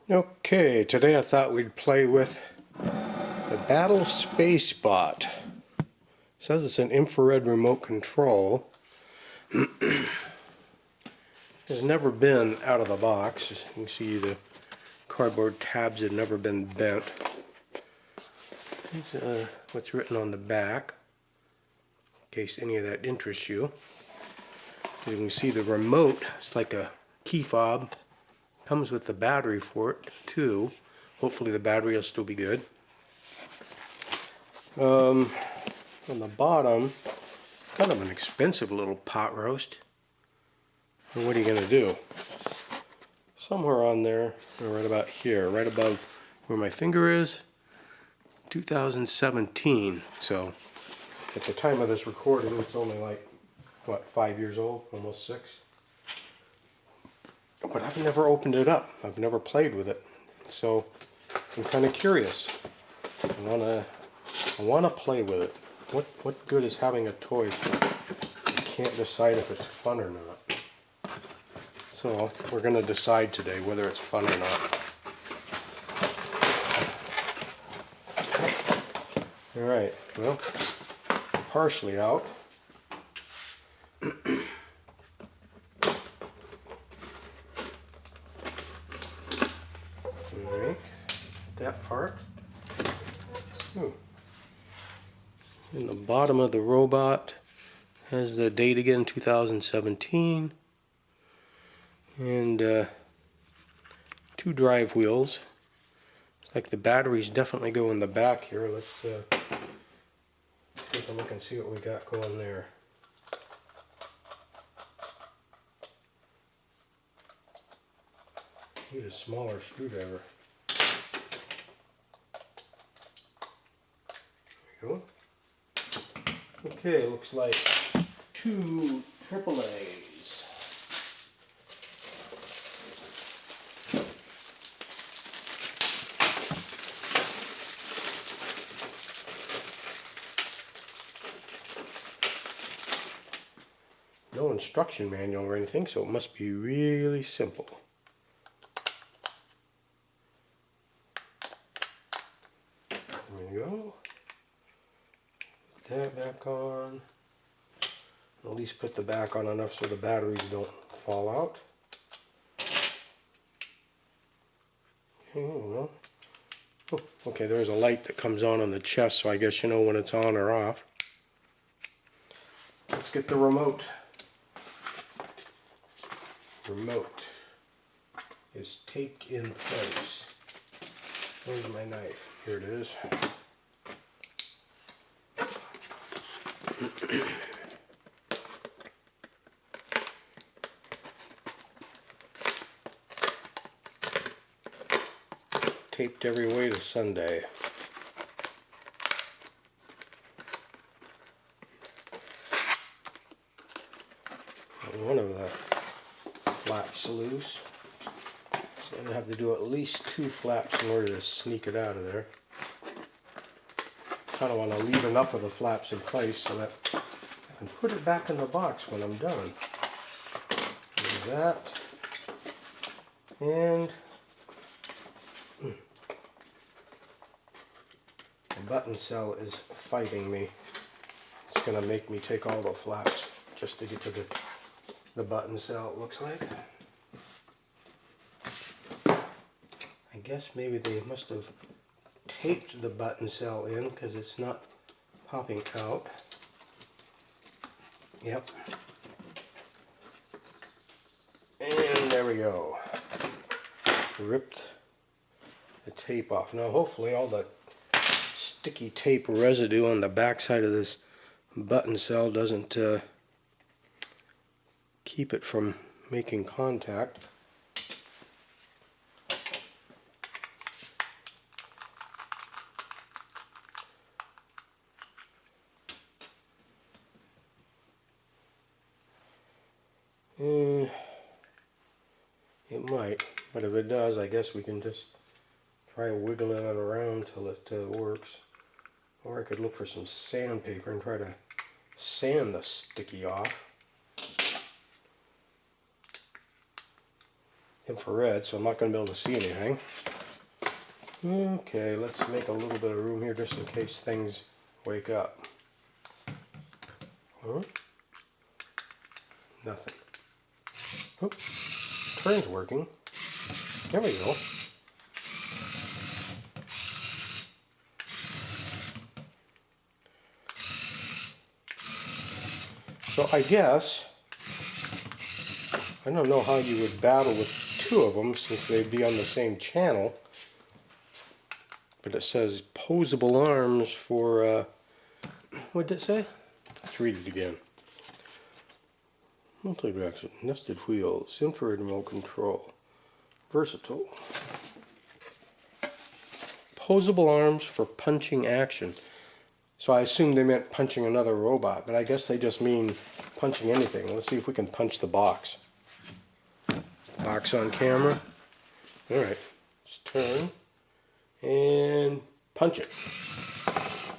Okay, today I thought we'd play with the Battle Spacebot. It says it's an infrared remote control. Has never been out of the box. You can see the cardboard tabs had never been bent. Here's what's written on the back, in case any of that interests you. As you can see, the remote, it's like a key fob. Comes with the battery for it too. Hopefully the battery will still be good. On the bottom, kind of an expensive little pot roast. And what are you going to do? Somewhere on there, or right about here, right above where my finger is, 2017. So at the time of this recording, it's only like, what, 5 years old, almost 6. But I've never opened it up. I've never played with it. So I'm kind of curious. I wanna play with it. What good is having a toy if you can't decide if it's fun or not? So we're gonna decide today whether it's fun or not. Alright, well, partially out. Alright, that part. Ooh. In the bottom of the robot has the date again, 2017, and 2 drive wheels. Looks like the batteries definitely go in the back here. Let's take a look and see what we got going there. Need a smaller screwdriver. There we go. Okay, looks like 2 AAAs. No instruction manual or anything, so it must be really simple. There we go. Put that back on. At least put the back on enough so the batteries don't fall out. Oh, okay, there's a light that comes on the chest, so I guess you know when it's on or off. Let's get the remote. Remote is taped in place. Where's my knife? Here it is. Taped every way to Sunday. And one of the flaps loose. So I'm going to have to do at least 2 flaps in order to sneak it out of there. Kind of want to leave enough of the flaps in place so that I can put it back in the box when I'm done. Do that. And the button cell is fighting me. It's going to make me take all the flaps just to get to the button cell, it looks like. I guess maybe they must have taped the button cell in because it's not popping out. Yep. And there we go. Ripped the tape off. Now hopefully all the sticky tape residue on the back side of this button cell doesn't keep it from making contact. It might, but if it does, I guess we can just try wiggling it around till it works. Or I could look for some sandpaper and try to sand the sticky off. infrared, so I'm not going to be able to see anything. Okay, let's make a little bit of room here just in case things wake up. Huh? Nothing. Oh, turn's working. There we go. So I guess, I don't know how you would battle with two of them since they'd be on the same channel. But it says posable arms for, what did it say? Let's read it again. Multi-direction, nested wheels, infrared remote control, versatile. Posable arms for punching action. So I assumed they meant punching another robot, but I guess they just mean punching anything. Let's see if we can punch the box. Is the box on camera? Alright, let's turn and punch it.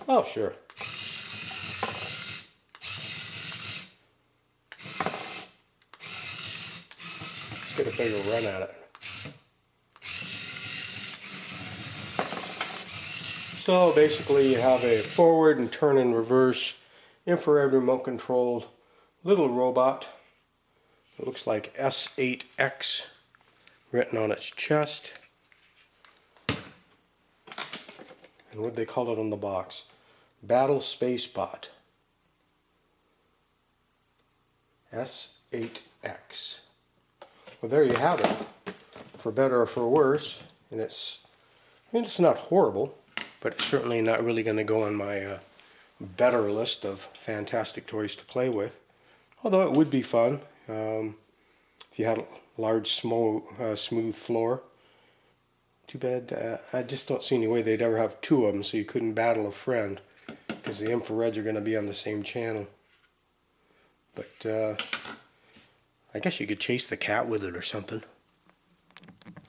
Oh, sure. Let's get a bigger run at it. So basically you have a forward and turn in reverse infrared remote controlled little robot. It looks like S8X written on its chest. And what do they call it on the box? Battle Spacebot. S8X. Well, there you have it. For better or for worse. And it's not horrible, but it's certainly not really going to go on my better list of fantastic toys to play with. Although it would be fun if you had a large, smooth floor. Too bad, I just don't see any way they'd ever have two of them so you couldn't battle a friend, because the infrareds are going to be on the same channel. But I guess you could chase the cat with it or something.